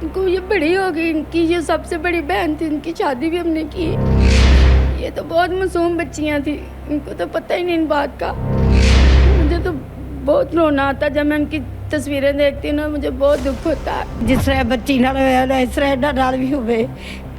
इनको ये बड़ी हो गई, इनकी ये सबसे बड़ी बहन थी, इनकी शादी भी हमने की। ये तो बहुत मासूम बच्चियां थी, इनको तो पता ही नहीं इन बात का। मुझे तो बहुत रोना आता जब मैं उनकी तस्वीरें देखती हूँ ना, मुझे बहुत दुख होता है। जिस तरह बच्ची नाल होया ना इस तरह एडा नाल भी होवे।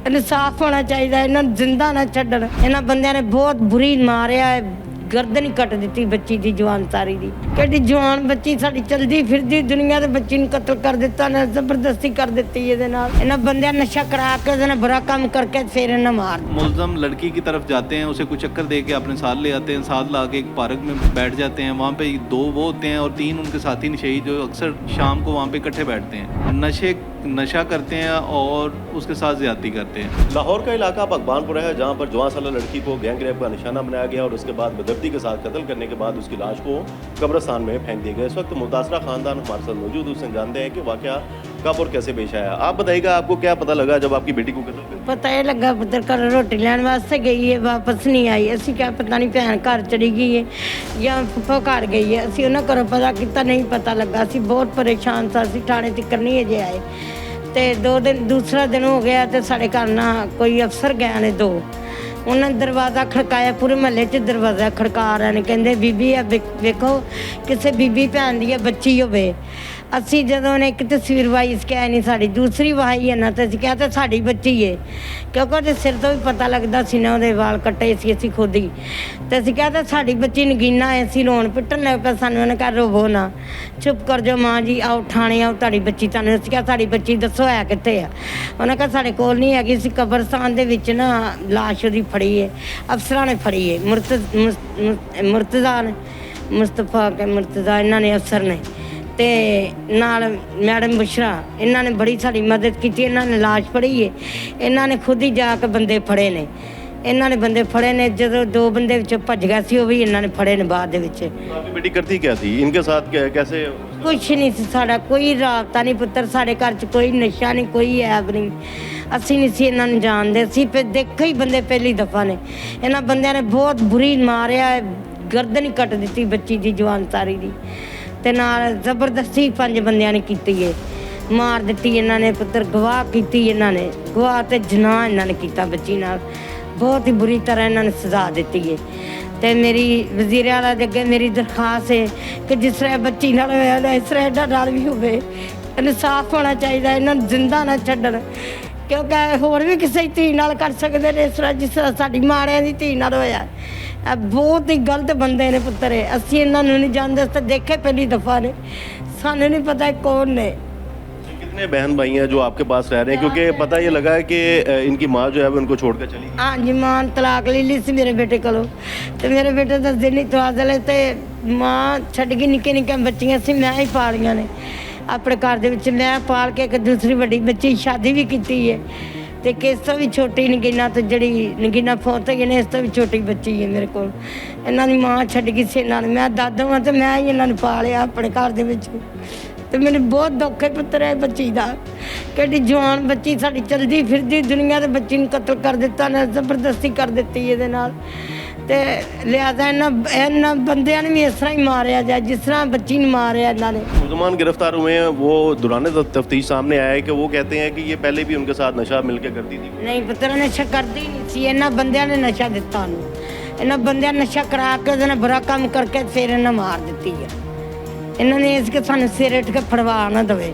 इंसाफ होना चाहिए, इन्हां नूं जिंदा ना छड्डण। इन्हां बंदियां ने बहुत बुरी मारिया है, गर्दन ही कट दी बच्ची दी, जवान सारी दी। कि जवान बच्ची साडी चलदी फिरदी दुनिया दे बच्ची नूं कतल कर दिता ने, जबरदस्ती कर दित्ती इहदे नाल। इन्हां बंदियां नशा करा के इहदे नाल बुरा काम करके फिर इन्हां मार। मुलजम लड़की की तरफ जाते हैं, उसे कुछ चक्कर दे के अपने साथ ले आते हैं, साथ ला के एक पार्क में बैठ जाते हैं। वहाँ पे 2 वो होते हैं और 3 उनके साथी नशेई जो अक्सर शाम को वहाँ पे इकट्ठे बैठते हैं, नशा करते हैं और उसके साथ ज्यादती करते हैं। लाहौर का इलाका भगवानपुर है, जहाँ पर 14 साल लड़की को गैंग रेप का निशाना बनाया गया और उसके बाद बेदर्दी के साथ कत्ल करने के बाद उसकी लाश को कब्रिस्तान में फेंक दिया गया। इस वक्त मुतासरा खानदान हमारे साथ मौजूद, उससे जानते हैं कि वाकया कब और कैसे पेश आया। आप बताइएगा, आपको क्या पता लगा जब आपकी बेटी को कत्ल कर? पता ये लगा पुत्र घर रोटी लैन वास्ते गई है, वापस नहीं आई। असी क्या पता नहीं भैन घर चली गई है या फुफा घर गई है। असी उन्हें घरों पता किया, नहीं पता लगा। असी बहुत परेशान था, असी थाने तक नहीं अजे आए। तो दूसरा दिन हो गया तो साढ़े घर ना कोई अफसर गए ने 2। उन्होंने दरवाज़ा खड़काया, पूरे महल्ले च दरवाज़ा खड़का रहे हैं। कहते बीबी आ वेखो किसी बीबी भैन दी बच्ची होवे। असी जदों ने एक तस्वीर वाई इसके नहीं साड़ी दूसरी वाई है ना, तो असी क्या साड़ी बच्ची है, क्योंकि सिर तो भी पता लगता सी ना, वो वाल कट्टे सी असी खुद ही। तो असी क्या साड़ी बच्ची नगीना है। असी रोन पिटन लग पे, सानू उन्हें कहा रोवो ना, चुप कर जाओ माँ जी, आओ ठाणे आओ, ताड़ी बच्ची तुहानू। असी क्या साड़ी बच्ची दसो है कित्थे आ? उन्हें कहा साढ़े कोल नहीं हैगी। असी कब्रस्तान दे विच ना लाश उहदी फड़ी है, अफसरां ने फड़ी है। मुर्तज़ा ने मुस्तफा के मुर्तज़ा इन्हां ने अफसर ने ते नाल मैडम बुशरा, इन्हां ने बड़ी साड़ी मदद की। इन्हां ने लाश फड़ी है, इन्हां ने खुद ही जाके बंदे फड़े ने। इन्हां ने बंदे फड़े ने, जदों 2 बंदे विच भज गया सी, वो भी इन्हां ने फड़े ने बाद दे विच। आपकी बेटी करती क्या थी इनके साथ, कैसे? कुछ नहीं सी, साडा कोई राबता नहीं पुत्तर। साडे घर च कोई नशा नहीं, कोई ऐब नहीं। असी नहीं सी इन्हां नूं जानदे। असी देखे ही बंदे पहली दफा ने। इन्हां बंदियां ने बहुत बुरी मारिया है, गर्दन ही कट दी बच्ची दी, जवान सारी दी। ते नाल जबरदस्ती 5 बंदियां ने कीती है, मार दित्ती इन्हां ने पुत्तर। गवाह कीती इन्हां ने, गवाह ते जनाह इन्हां ने कीता बच्ची नाल। बहुत ही बुरी तरह इन्हां ने सजा दित्ती है। ते मेरी वज़ीर आला दे अगे मेरी दरखास्त है कि जिस तरह बच्ची नाल होया ना इस तरह एडा नाल भी होवे। इंसाफ होना चाहिए, इन्हां नूं जिंदा ना छड्डण, क्योंकि होर भी किसी धी नाल कर सकदे ने इस तरह जिस तरह साडी माड़ियां दी धी नाल होया। बहुत ही गलत बंदे ने पुत्तर। असी इन्हां नूं नहीं जानदे, असीं देखे पहली दफा ने, सानू नहीं पता कौन ने। कितने बहन भाई हैं जो आपके पास रह रहे हैं? क्योंकि पता ये लगा है कि इनकी माँ जो है वो उनको छोड़कर चली गई। हाँ जी, माँ तलाक ले ली सी मेरे बेटे को, तो मेरे बेटे दस दिन ही तवादल ते माँ छड्ड गई। निक्के निक्के बच्चियां सी, मैं ही पालियां ने अपने घर दे विच। मैं पाल के एक दूसरी बड़ी बच्ची शादी भी की है, तो किस तो भी छोटी नगीना, तो जड़ी नगीना फोत गई ने, इस तो भी छोटी बच्ची है मेरे को। इन्हां दी माँ छड्ड गई सी इन्हां ने। मैं दादा हाँ, तो मैं ही इन्हां नूं पालिया अपने घर दे विच। तो मैंने बहुत दुख है पुत्तर है बच्ची का, कि जवान बच्ची साड़ी चलदी फिरदी दुनिया के बच्ची नूं कत्ल कर दिता ने, जबरदस्ती कर दित्ती इहदे नाल। ते लिहाजा इन्हां बंदियां ने भी इस तरह ही मारिया जाए जिस तरह बच्ची ने मारिया इन्हां ने। मुलजमान गिरफ्तार हुए हैं, वो दौरान तफ्तीश सामने आया है कि वो कहते हैं कि ये पहले भी उनके साथ नशा मिलकर करती थी। नहीं पुत्तर, नशा करती ही नहीं सी। इन्हां बंदियां ने नशा दिता उन्हें। इन्हां बंदियां नशा करा के उहदे नाल बुरा काम करके फिर इन्हां मार दित्ती है। इन्होंने इसके सानू सिर उठ के फड़वा ना दवे,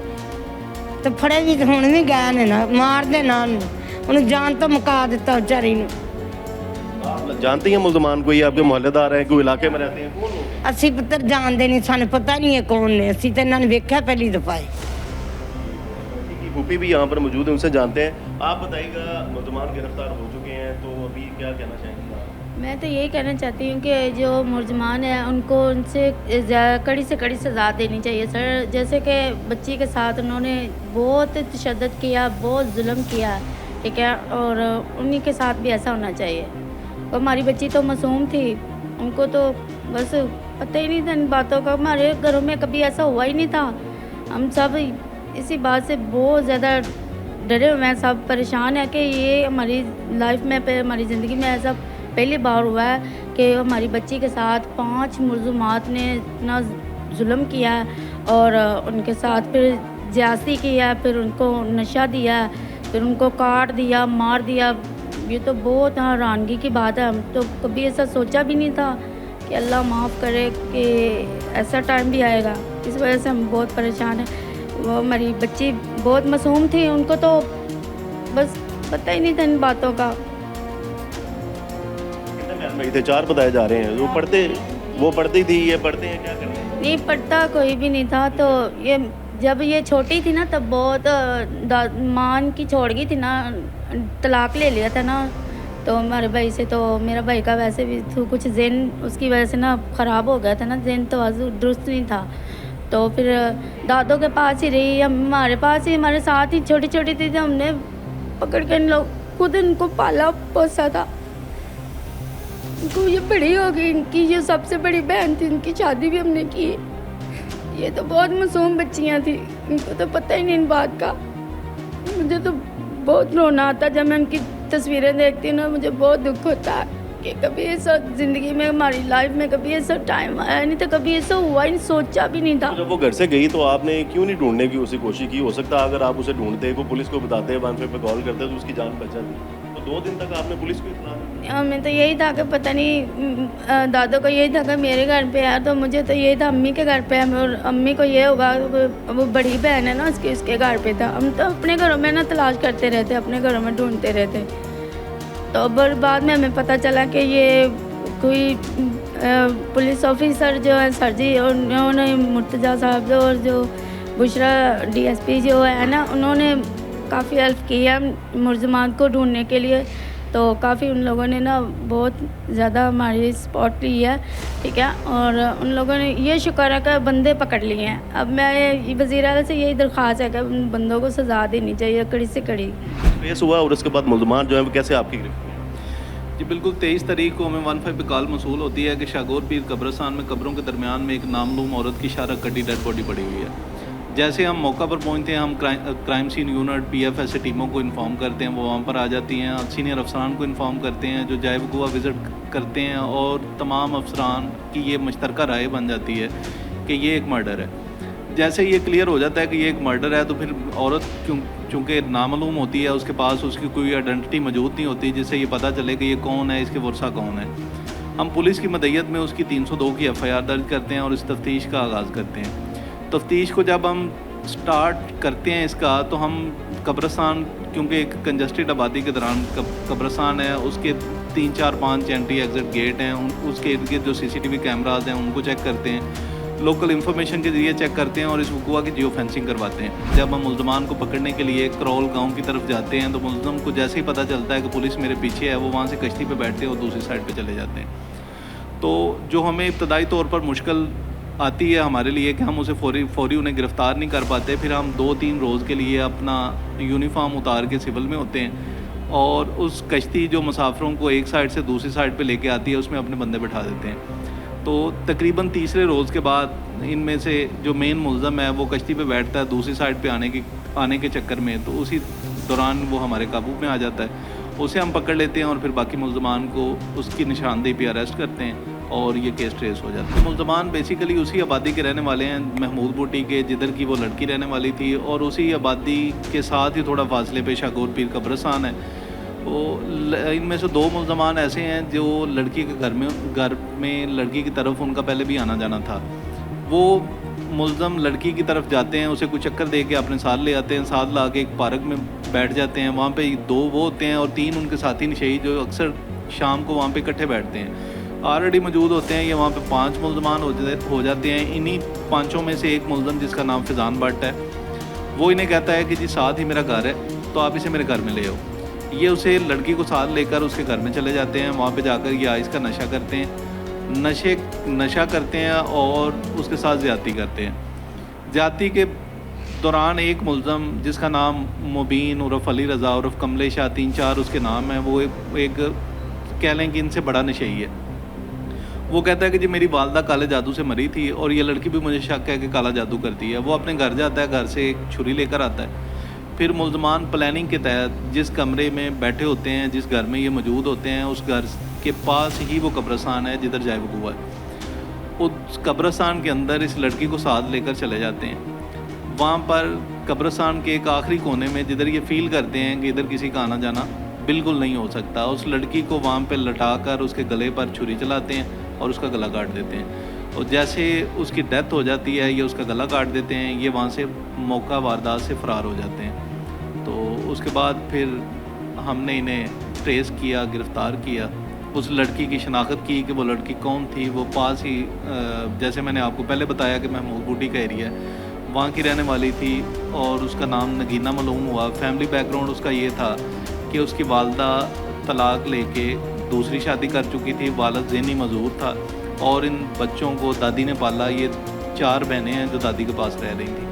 तो फड़े भी तो हुण भी गए ने ना, मार दे ना उन्हें, जान तो मुका दिता बेचारी नूं। आप जानते हैं मुलजमान कोई आपके मोहल्लेदार हैं, कोई इलाके में रहते हैं? कौन लोग? असी पुत्तर जानते नहीं, सानू पता नहीं है कौन ने। असी तो इन्होंने वेख्या पहली दफा है। फूफी भी यहाँ पर मौजूद है, उनसे जानते हैं। आप बताइएगा, मुलजमान गिरफ्तार हो चुके हैं, तो अभी क्या कहना चाहेंगे? मैं तो यही कहना चाहती हूँ कि जो मुलजमान है उनको उनसे कड़ी से कड़ी सज़ा देनी चाहिए सर। जैसे कि बच्ची के साथ उन्होंने बहुत तशद्दुद किया, बहुत जुल्म किया, ठीक है, और उन्हीं के साथ भी ऐसा होना चाहिए। और हमारी बच्ची तो मासूम थी, उनको तो बस पता ही नहीं था इन बातों का। हमारे घरों में कभी ऐसा हुआ ही नहीं था। हम सब इसी बात से बहुत ज़्यादा डरे हुए हैं, सब परेशान है कि ये हमारी लाइफ में, हमारी ज़िंदगी में ऐसा पहली बार हुआ है कि हमारी बच्ची के साथ 5 मुलज़मात ने इतना जुल्म किया है और उनके साथ फिर ज्यादती किया, फिर उनको नशा दिया, फिर उनको काट दिया, मार दिया। ये तो बहुत हैरानगी की बात है। हम तो कभी ऐसा सोचा भी नहीं था कि अल्लाह माफ़ करे कि ऐसा टाइम भी आएगा। इस वजह से हम बहुत परेशान हैं। वो हमारी बच्ची बहुत मासूम थी, उनको तो बस पता ही नहीं था इन बातों का। कितने बहन भाई थे? 4 बताए जा रहे हैं। वो पढ़ती थी, ये पढ़ते हैं, क्या करते हैं? नहीं पढ़ता कोई भी नहीं था। तो ये जब ये छोटी थी ना तब बहुत मां की छोड़ गई थी ना, तलाक ले लिया था ना। तो हमारे भाई से, तो मेरा भाई का वैसे भी तो कुछ ज़हन उसकी वजह से ना ख़राब हो गया था ना, ज़हन तो दुरुस्त नहीं था। तो फिर दादों के पास ही रही, हमारे पास ही, हमारे साथ ही छोटी छोटी थी, तो हमने पकड़ के इन लोग खुद इनको पाला पोसा था। इनको ये बड़ी हो गई, इनकी जो सबसे बड़ी बहन थी इनकी शादी भी हमने की। ये तो बहुत मासूम बच्चियाँ थी, इनको तो पता ही नहीं इन बात का। मुझे तो बहुत रोना आता जब मैं उनकी तस्वीरें देखती हूँ ना, मुझे बहुत दुख होता है कि कभी ऐसा ज़िंदगी में, हमारी लाइफ में कभी ऐसा टाइम आया नहीं था, कभी ऐसा हुआ ही, सोचा भी नहीं था। तो जब वो घर से गई तो आपने क्यों नहीं ढूंढने की उसे कोशिश की? हो सकता है अगर आप उसे ढूंढते, को पुलिस को बताते, 115 पे कॉल करते तो उसकी जान बच जाती। तो 2 दिन तक आपने पुलिस को इत्तला नहीं किया? हमें तो यही था कि पता नहीं, दादों को यही था कि मेरे घर पे है, तो मुझे तो यही था अम्मी के घर पे है, और अम्मी को ये होगा वो बड़ी बहन है ना उसके घर पे था। हम तो अपने घरों में ना तलाश करते रहते, अपने घरों में ढूंढते रहते। तो बाद में हमें पता चला कि ये कोई पुलिस ऑफिसर जो है सर जी, उन्होंने मुर्तज़ा साहब जो, और जो बुशरा DSP जो है ना, उन्होंने काफ़ी हेल्प की है मुलज़मान को ढूंढने के लिए। तो काफ़ी उन लोगों ने ना बहुत ज़्यादा हमारी सपोर्ट ली है, ठीक है। और उन लोगों ने ये शुक्र है कि बंदे पकड़ लिए हैं। अब मैं वज़ीर आला से यही दरख्वास्त है कि उन बंदों को सज़ा देनी चाहिए, कड़ी से कड़ी। केस हुआ और उसके बाद मुलजमान जो है वो कैसे आपकी गिरफ्त में? जी बिल्कुल, 23 तारीख को हमें 15 पे कॉल मसूल होती है कि शागोर पीर कब्रिस्तान में कब्रों के दरमियान में एक नामलूम औरत की शारा कटी डेड बॉडी पड़ी हुई है। जैसे हम मौका पर पहुंचते हैं, हम क्राइम सीन यूनिट PFS टीमों को इन्फॉर्म करते हैं, वो वहाँ पर आ जाती हैं। सीनियर अफसरान को इन्फॉर्म करते हैं, जो जाए वकूआ विज़िट करते हैं, और तमाम अफसरान की ये मुश्तरका राय बन जाती है कि ये एक मर्डर है। जैसे ये क्लियर हो जाता है कि ये एक मर्डर है, तो फिर औरत चूँकि नामालूम होती है, उसके पास उसकी कोई आइडेंटिटी मौजूद नहीं होती जिससे ये पता चले कि ये कौन है, इसके वर्सा कौन है। हम पुलिस की मदयत में उसकी 302 की FIR दर्ज करते हैं और इस तफ्तीश का आगाज़ करते हैं। तफ्तीश को जब हम स्टार्ट करते हैं इसका, तो हम कब्रिस्तान, क्योंकि एक कंजस्टेड आबादी के दौरान कब्रिस्तान है, उसके 3, 4, 5 एंट्री एग्ज़िट गेट हैं, उसके इर्द गिर्द जो CCTV कैमराज हैं उनको चेक करते हैं, लोकल इन्फॉर्मेशन के ज़रिए चेक करते हैं, और इस वकूआ की जियो फेंसिंग करवाते हैं। जब हम मुलज़मान को पकड़ने के लिए करौल गाँव की तरफ जाते हैं, तो मुलज़म को जैसे ही पता चलता है कि पुलिस मेरे पीछे है, वो वहाँ से कश्ती पर बैठते हैं और दूसरी साइड पर चले जाते हैं। तो जो हमें इब्तदाई तौर पर मुश्किल आती है हमारे लिए कि हम उसे फौरी उन्हें गिरफ़्तार नहीं कर पाते। फिर हम 2-3 रोज़ के लिए अपना यूनिफॉर्म उतार के सिविल में होते हैं, और उस कश्ती जो मुसाफिरों को एक साइड से दूसरी साइड पे लेके आती है, उसमें अपने बंदे बिठा देते हैं। तो तकरीबन तीसरे रोज़ के बाद इनमें से जो मेन मुलज़म है वो कश्ती पे बैठता है दूसरी साइड पे आने के चक्कर में, तो उसी दौरान वो हमारे काबू में आ जाता है। उसे हम पकड़ लेते हैं और फिर बाकी मुलज़मान को उसकी निशानदेही पे अरेस्ट करते हैं, और ये केस ट्रेस हो जाता है। मुलज़मान बेसिकली उसी आबादी के रहने वाले हैं, महमूद बूटी के, जिधर की वो लड़की रहने वाली थी, और उसी आबादी के साथ ही थोड़ा फासले पे शागोर पीर कब्रिस्तान है। वो इनमें से 2 मुलज़मान ऐसे हैं जो लड़की के घर में लड़की की तरफ उनका पहले भी आना जाना था। वो मुलज़म लड़की की तरफ जाते हैं, उसे कुछ चक्कर दे के अपने साथ ले आते हैं, साथ ला के एक पार्क में बैठ जाते हैं। वहाँ पे 2 वो होते हैं और 3 उनके साथी नशेई जो अक्सर शाम को वहाँ पे इकट्ठे बैठते हैं, ऑलरेडी मौजूद होते हैं। ये वहाँ पे 5 मुलज़मान हो जाते हैं। इन्हीं 5 में से एक मुलज़म जिसका नाम फैज़ान भट्ट है, वो इन्हें कहता है कि जी साथ ही मेरा घर है, तो आप इसे मेरे घर में ले आओ। ये उसे लड़की को साथ लेकर उसके घर में चले जाते हैं। वहाँ पे जाकर ये आइस का नशा करते हैं, नशा करते हैं और उसके साथ ज़्यादती करते हैं। ज़्यादती के दौरान एक मुलज़म जिसका नाम मुबीन उर्फ़ अली रज़ा उर्फ़ कमले शाह, 3-4 उसके नाम है, वो एक कह लें कि इनसे बड़ा नशेई है। वो कहता है कि जी मेरी वालदा काले जादू से मरी थी, और ये लड़की भी मुझे शक है कि काला जादू करती है। वो अपने घर जाता है, घर से एक छुरी लेकर आता है। फिर मुलज़मान प्लानिंग के तहत जिस कमरे में बैठे होते हैं, जिस घर में ये मौजूद होते हैं, उस घर के पास ही वो कब्रिस्तान है जिधर जाए वकूआ है। उस कब्रिस्तान के अंदर इस लड़की को साथ लेकर चले जाते हैं। वहाँ पर قبرستان کے ایک آخری کونے میں جدھر یہ فیل کرتے ہیں کہ ادھر کسی کا آنا جانا بالکل نہیں ہو سکتا، اس لڑکی کو وہاں پہ لٹا کر اس کے گلے پر چھری چلاتے ہیں اور اس کا گلا کاٹ دیتے ہیں، اور جیسے اس کی ڈیتھ ہو جاتی ہے یا اس کا گلا کاٹ دیتے ہیں، یہ وہاں سے موقع واردات سے فرار ہو جاتے ہیں۔ تو اس کے بعد پھر ہم نے انہیں ٹریس کیا، گرفتار کیا، اس لڑکی کی شناخت کی کہ وہ لڑکی کون تھی۔ وہ پاس ہی جیسے میں نے آپ کو پہلے بتایا کہ محمود بوٹی کا ایریا ہے، وہاں کی رہنے والی تھی، اور اس کا نام نگینہ معلوم ہوا۔ فیملی بیک گراؤنڈ اس کا یہ تھا کہ اس کی والدہ طلاق لے کے دوسری شادی کر چکی تھی، والد ذہنی معذور تھا، اور ان بچوں کو دادی نے پالا۔ یہ 4 بہنیں ہیں جو دادی کے پاس رہ رہی تھیں۔